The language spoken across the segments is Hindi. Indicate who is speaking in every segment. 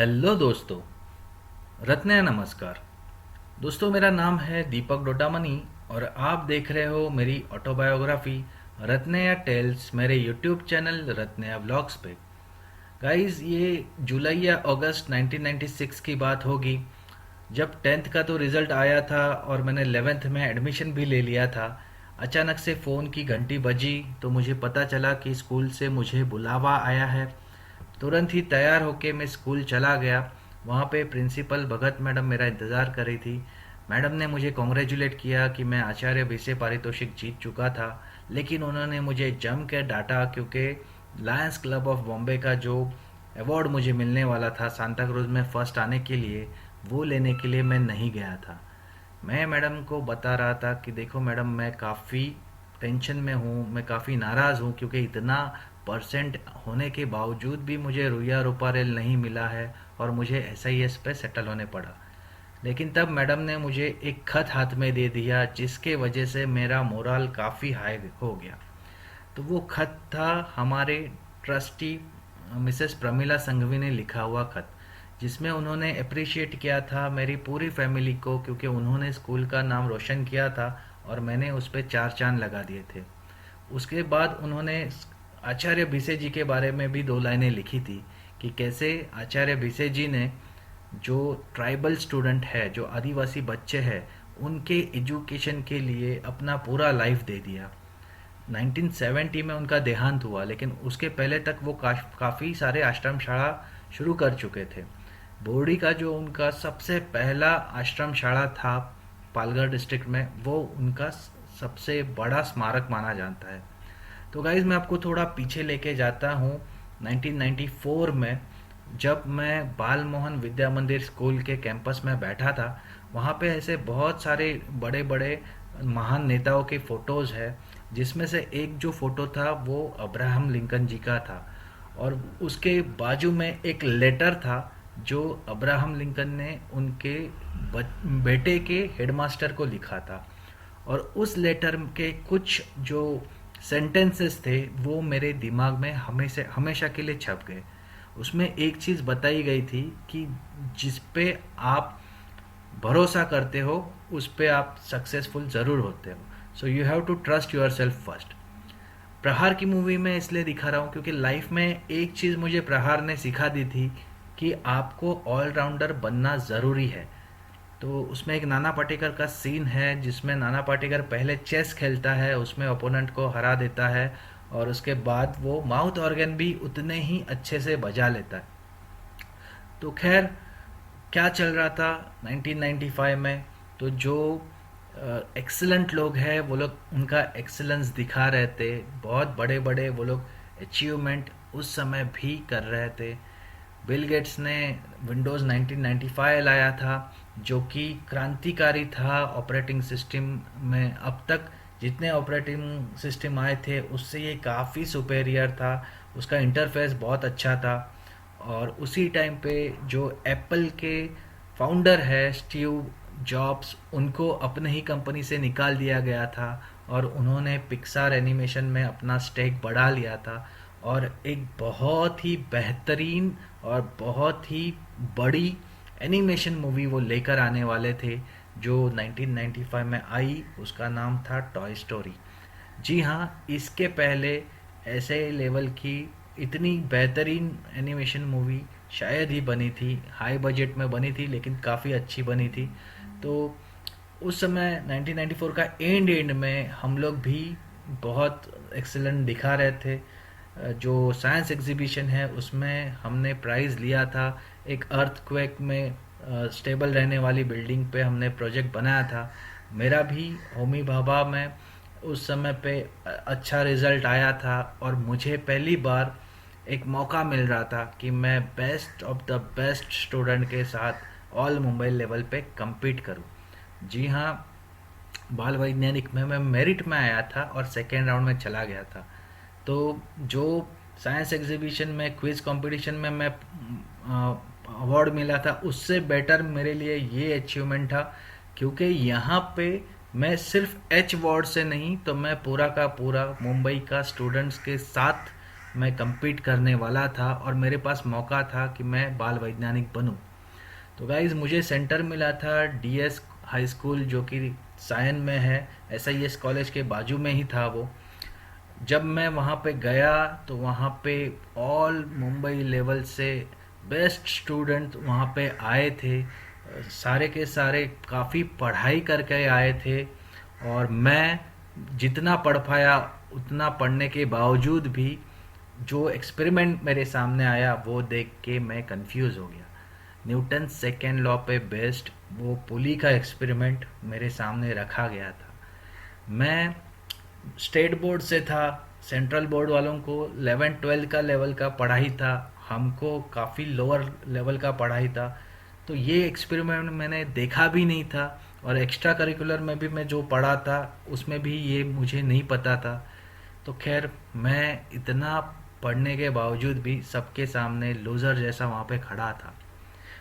Speaker 1: हेलो दोस्तों, रत्नया नमस्कार। दोस्तों, मेरा नाम है दीपक डोडामनी और आप देख रहे हो मेरी ऑटोबायोग्राफी रत्नया टेल्स मेरे यूट्यूब चैनल रत्नया व्लॉग्स पे। गाइस, ये जुलाई या अगस्त 1996 की बात होगी जब 10th का तो रिज़ल्ट आया था और मैंने 11th में एडमिशन भी ले लिया था। अचानक से फ़ोन की घंटी बजी तो मुझे पता चला कि स्कूल से मुझे बुलावा आया है। तुरंत ही तैयार होके मैं स्कूल चला गया। वहाँ पे प्रिंसिपल भगत मैडम मेरा इंतज़ार कर रही थी। मैडम ने मुझे कॉन्ग्रेचुलेट किया कि मैं आचार्य विषय पारितोषिक जीत चुका था, लेकिन उन्होंने मुझे जम के डांटा क्योंकि लायंस क्लब ऑफ बॉम्बे का जो अवार्ड मुझे मिलने वाला था सांता क्रूज में फर्स्ट आने के लिए, वो लेने के लिए मैं नहीं गया था। मैं मैडम को बता रहा था कि देखो मैडम, मैं काफ़ी टेंशन में हूँ, मैं काफ़ी नाराज़ हूँ क्योंकि इतना परसेंट होने के बावजूद भी मुझे रुइया रुपारेल नहीं मिला है और मुझे एसआईएस पे सेटल होने पड़ा। लेकिन तब मैडम ने मुझे एक खत हाथ में दे दिया जिसके वजह से मेरा मोरल काफ़ी हाई हो गया। तो वो खत था हमारे ट्रस्टी मिसेस प्रमिला संघवी ने लिखा हुआ खत, जिसमें उन्होंने अप्रिशिएट किया था मेरी पूरी फैमिली को क्योंकि उन्होंने स्कूल का नाम रोशन किया था और मैंने उस पर चार चांद लगा दिए थे। उसके बाद उन्होंने आचार्य भिसे जी के बारे में भी दो लाइनें लिखी थी कि कैसे आचार्य भिसे जी ने जो ट्राइबल स्टूडेंट है, जो आदिवासी बच्चे हैं, उनके एजुकेशन के लिए अपना पूरा लाइफ दे दिया। 1970 में उनका देहांत हुआ, लेकिन उसके पहले तक वो काफ़ी सारे आश्रम शाला शुरू कर चुके थे। बोर्डी का जो उनका सबसे पहला आश्रम शाला था पालघर डिस्ट्रिक्ट में, वो उनका सबसे बड़ा स्मारक माना जाता है। तो गाइज, मैं आपको थोड़ा पीछे लेके जाता हूँ 1994 में, जब मैं बाल मोहन विद्या मंदिर स्कूल के कैंपस में बैठा था। वहाँ पे ऐसे बहुत सारे बड़े बड़े महान नेताओं के फोटोज़ है, जिसमें से एक जो फोटो था वो अब्राहम लिंकन जी का था और उसके बाजू में एक लेटर था जो अब्राहम लिंकन ने उनके बेटे के हेडमास्टर को लिखा था। और उस लेटर के कुछ जो सेंटेंसेस थे वो मेरे दिमाग में हमेशा हमेशा के लिए छप गए। उसमें एक चीज़ बताई गई थी कि जिस पे आप भरोसा करते हो उस पे आप सक्सेसफुल ज़रूर होते हो। So you have to trust yourself first. Prahaar की मूवी में इसलिए दिखा रहा हूँ क्योंकि लाइफ में एक चीज़ मुझे प्रहार ने सिखा दी थी कि आपको ऑलराउंडर बनना ज़रूरी है। तो उसमें एक नाना पाटेकर का सीन है जिसमें नाना पाटेकर पहले चेस खेलता है, उसमें ओपोनेंट को हरा देता है और उसके बाद वो माउथ ऑर्गन भी उतने ही अच्छे से बजा लेता है। तो खैर, क्या चल रहा था 1995 में, तो जो एक्सीलेंट लोग हैं वो लोग उनका एक्सीलेंस दिखा रहे थे। बहुत बड़े बड़े वो लोग अचीवमेंट उस समय भी कर रहे थे। बिल गेट्स ने विंडोज़ 1995 लाया था जो कि क्रांतिकारी था ऑपरेटिंग सिस्टम में। अब तक जितने ऑपरेटिंग सिस्टम आए थे उससे ये काफ़ी सुपेरियर था, उसका इंटरफेस बहुत अच्छा था। और उसी टाइम पे जो एप्पल के फाउंडर है स्टीव जॉब्स, उनको अपने ही कंपनी से निकाल दिया गया था और उन्होंने पिक्सार एनिमेशन में अपना स्टेक बढ़ा लिया था और एक बहुत ही बेहतरीन और बहुत ही बड़ी एनिमेशन मूवी वो लेकर आने वाले थे जो 1995 में आई। उसका नाम था टॉय स्टोरी। जी हाँ, इसके पहले ऐसे लेवल की इतनी बेहतरीन एनिमेशन मूवी शायद ही बनी थी। हाई बजट में बनी थी लेकिन काफ़ी अच्छी बनी थी। तो उस समय 1994 का एंड में हम लोग भी बहुत एक्सीलेंट दिखा रहे थे। जो साइंस एग्जीबिशन है उसमें हमने प्राइज़ लिया था। एक अर्थक्वेक में स्टेबल रहने वाली बिल्डिंग पे हमने प्रोजेक्ट बनाया था। मेरा भी होमी भाभा में उस समय पे अच्छा रिज़ल्ट आया था और मुझे पहली बार एक मौका मिल रहा था कि मैं best of the best student के साथ ऑल मुंबई लेवल पे compete करूं। जी हाँ, बाल वैज्ञानिक में मैं मेरिट में आया था और सेकेंड राउंड में चला गया था। तो जो साइंस एग्जीबिशन में क्विज कंपटीशन में मैं अवार्ड मिला था, उससे बेटर मेरे लिए ये अचीवमेंट था क्योंकि यहाँ पे मैं सिर्फ एच वार्ड से नहीं तो मैं पूरा का पूरा मुंबई का स्टूडेंट्स के साथ मैं compete करने वाला था और मेरे पास मौका था कि मैं बाल वैज्ञानिक बनूं। तो गाइज़ मुझे सेंटर मिला था डीएस हाई स्कूल, जो कि सायन में है, एसआईएस कॉलेज के बाजू में ही था वो। जब मैं वहाँ पे गया तो वहाँ पे ऑल मुंबई लेवल से बेस्ट स्टूडेंट वहाँ पे आए थे। सारे के सारे काफ़ी पढ़ाई करके आए थे, और मैं जितना पढ़ पाया उतना पढ़ने के बावजूद भी जो एक्सपेरिमेंट मेरे सामने आया वो देख के मैं कंफ्यूज हो गया। न्यूटन सेकेंड लॉ पे बेस्ड वो पुली का एक्सपेरिमेंट मेरे सामने रखा गया था। मैं स्टेट बोर्ड से था, सेंट्रल बोर्ड वालों को 11-12 का लेवल का पढ़ाई था, हमको काफ़ी लोअर लेवल का पढ़ाई था। तो ये एक्सपेरिमेंट मैंने देखा भी नहीं था, और एक्स्ट्रा करिकुलर में भी मैं जो पढ़ा था उसमें भी ये मुझे नहीं पता था। तो खैर, मैं इतना पढ़ने के बावजूद भी सबके सामने लूज़र जैसा वहाँ पे खड़ा था।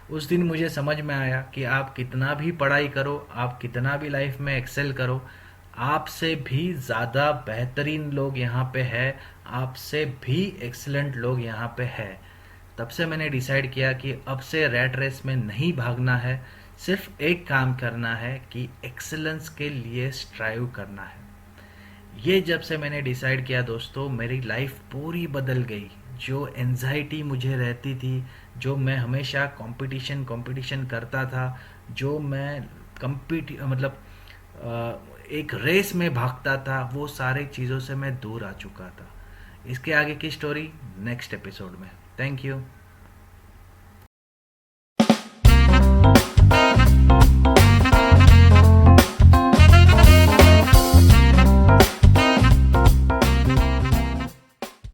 Speaker 1: उस दिन मुझे समझ में आया कि आप कितना भी पढ़ाई करो, आप कितना भी लाइफ में एक्सेल करो, आपसे भी ज़्यादा बेहतरीन लोग यहाँ पे है, आपसे भी एक्सीलेंट लोग यहाँ पे है। तब से मैंने डिसाइड किया कि अब से रैट रेस में नहीं भागना है, सिर्फ एक काम करना है कि एक्सेलेंस के लिए स्ट्राइव करना है। ये जब से मैंने डिसाइड किया दोस्तों, मेरी लाइफ पूरी बदल गई। जो एंजाइटी मुझे रहती थी, जो मैं हमेशा कंपटीशन कंपटीशन करता था, जो मैं मतलब एक रेस में भागता था, वो सारे चीज़ों से मैं दूर आ चुका था। इसके आगे की स्टोरी नेक्स्ट एपिसोड में। Thank you.